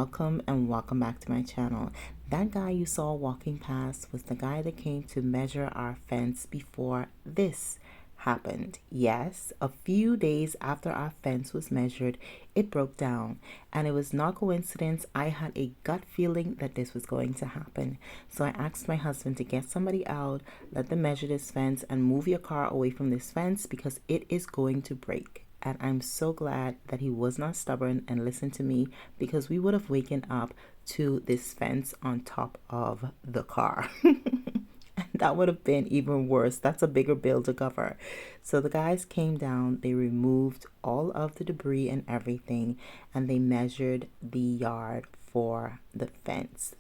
welcome and welcome back to my channel. That guy you saw walking past was the guy that came to measure our fence before this happened. Yes, a few days after our fence was measured, it broke down, and it was not coincidence. I had a gut feeling that this was going to happen. So I asked my husband to get somebody out, let them measure this fence, and move your car away from this fence because it is going to break. And I'm so glad that he was not stubborn and listened to me, because we would have waken up to this fence on top of the car. And that would have been even worse. That's a bigger bill to cover. So the guys came down, they removed all of the debris and everything, and they measured the yard for the fence.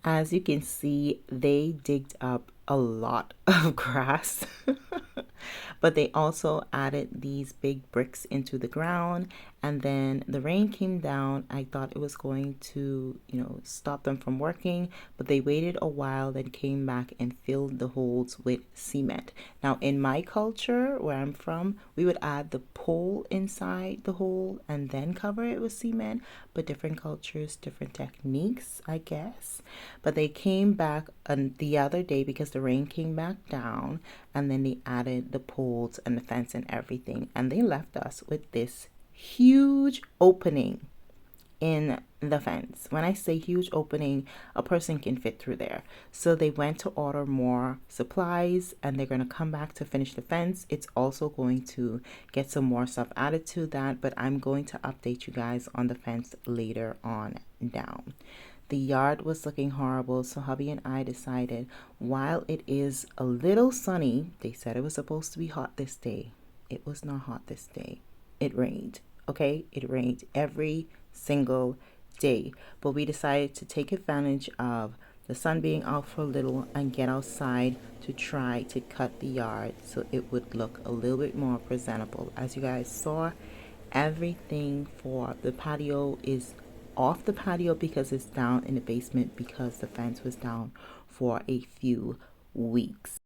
As you can see, they digged up a lot of grass. But they also added these big bricks into the ground, and then the rain came down. I thought it was going to, stop them from working, but they waited a while, then came back and filled the holes with cement. Now, in my culture, where I'm from, we would add the pole inside the hole and then cover it with cement, but different cultures, different techniques, I guess. But they came back the other day because the rain came back down, and then they added the poles and the fence and everything, and they left us with this huge opening in the fence. When I say huge opening, a person can fit through there. So they went to order more supplies, and they're going to come back to finish the fence. It's also going to get some more stuff added to that, but I'm going to update you guys on the fence later on down. The yard was looking horrible, so hubby and I decided, while it is a little sunny, they said it was supposed to be hot this day. It was not hot this day. It rained, okay? It rained every single day. But we decided to take advantage of the sun being out for a little and get outside to try to cut the yard so it would look a little bit more presentable. As you guys saw, everything for the patio is off the patio because it's down in the basement because the fence was down for a few weeks.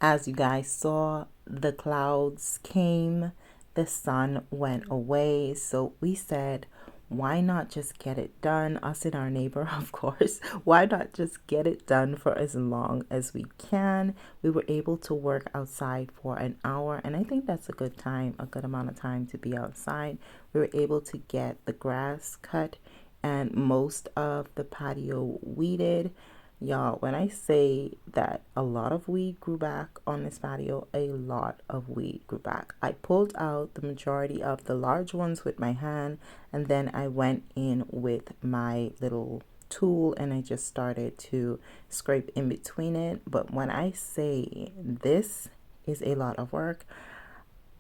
As you guys saw, the clouds came, the sun went away, so we said, why not just get it done? Us and our neighbor, of course. Why not just get it done for as long as we can? We were able to work outside for an hour, and I think that's a good time, a good amount of time to be outside. We were able to get the grass cut and most of the patio weeded. Y'all, when I say that a lot of weed grew back on this patio, a lot of weed grew back. I pulled out the majority of the large ones with my hand, and then I went in with my little tool and I just started to scrape in between it. But when I say this is a lot of work,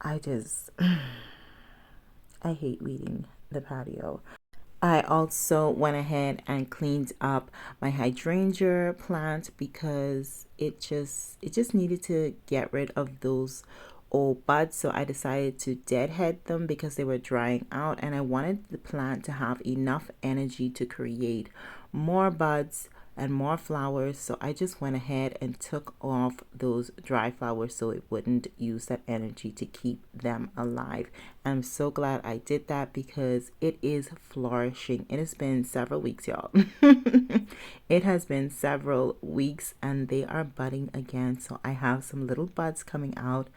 I hate weeding the patio. I also went ahead and cleaned up my hydrangea plant because it just needed to get rid of those old buds. So I decided to deadhead them because they were drying out, and I wanted the plant to have enough energy to create more buds and more flowers. So I just went ahead and took off those dry flowers so it wouldn't use that energy to keep them alive. And I'm so glad I did that because it is flourishing. It has been several weeks, y'all. It has been several weeks and they are budding again. So I have some little buds coming out,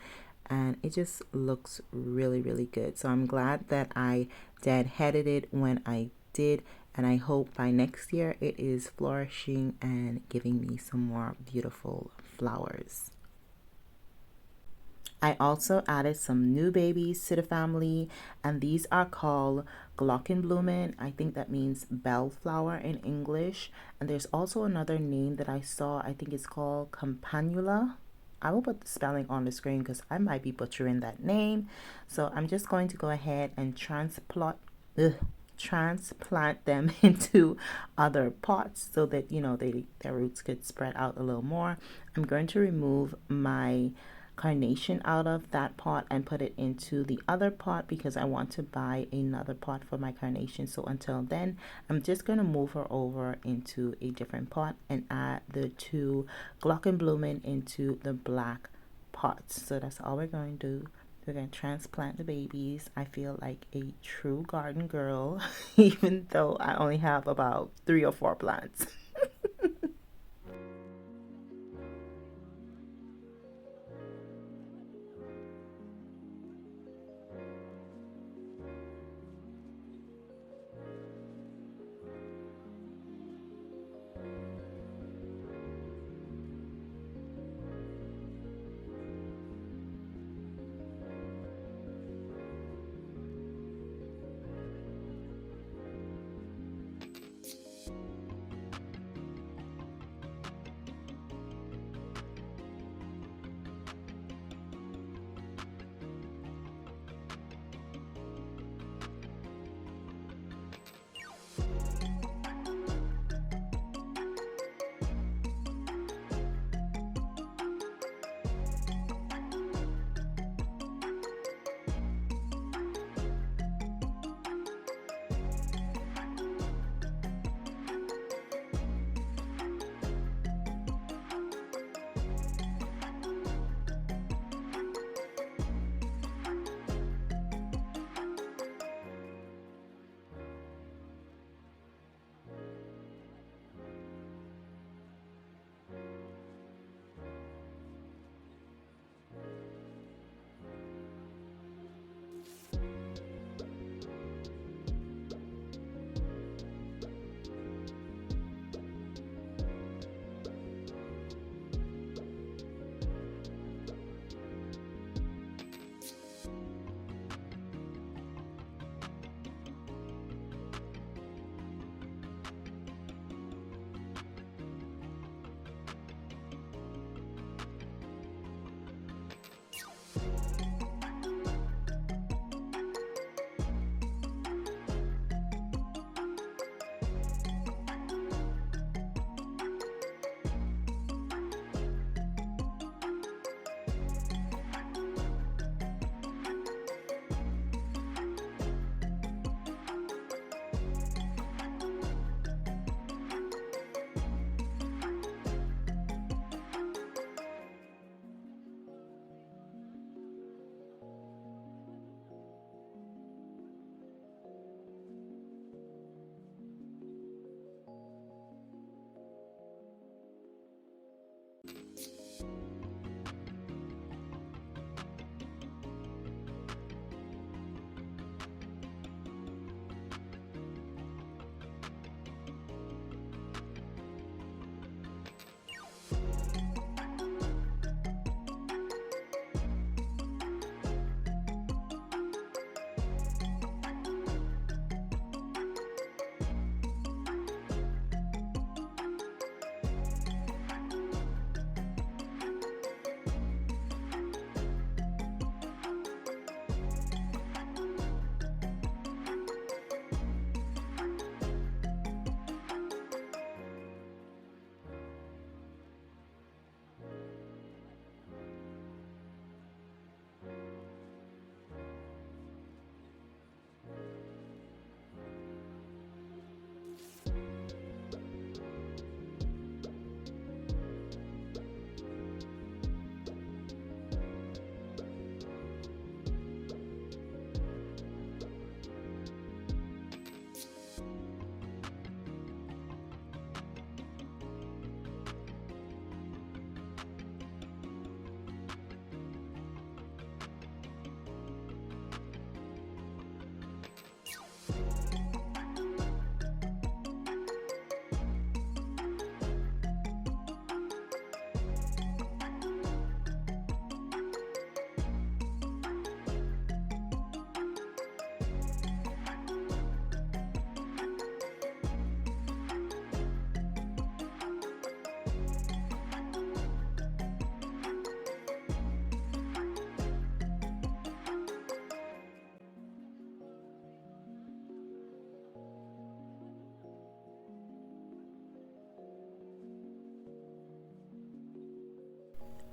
and it just looks really, really good. So I'm glad that I deadheaded it when I did, and I hope by next year it is flourishing and giving me some more beautiful flowers. I also added some new babies to the family, and these are called Glockenblumen. I think that means bellflower in English. And there's also another name that I saw. I think it's called Campanula. I will put the spelling on the screen because I might be butchering that name. So I'm just going to go ahead and transplant them into other pots so that their roots could spread out a little more. I'm going to remove my carnation out of that pot and put it into the other pot because I want to buy another pot for my carnation. So until then, I'm just going to move her over into a different pot and add the two Glockenblumen into the black pots. So that's all we're going to do. We're going to transplant the babies. I feel like a true garden girl, even though I only have about 3 or 4 plants.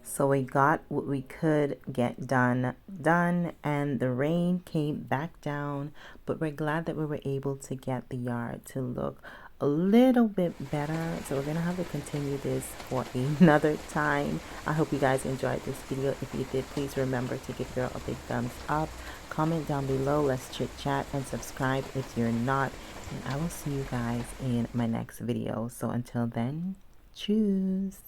So we got what we could get done, and the rain came back down, but we're glad that we were able to get the yard to look a little bit better. So we're gonna have to continue this for another time. I hope you guys enjoyed this video. If you did, please remember to give girl a big thumbs up, comment down below, let's chit chat, and subscribe if you're not. And I will see you guys in my next video. So until then, choose.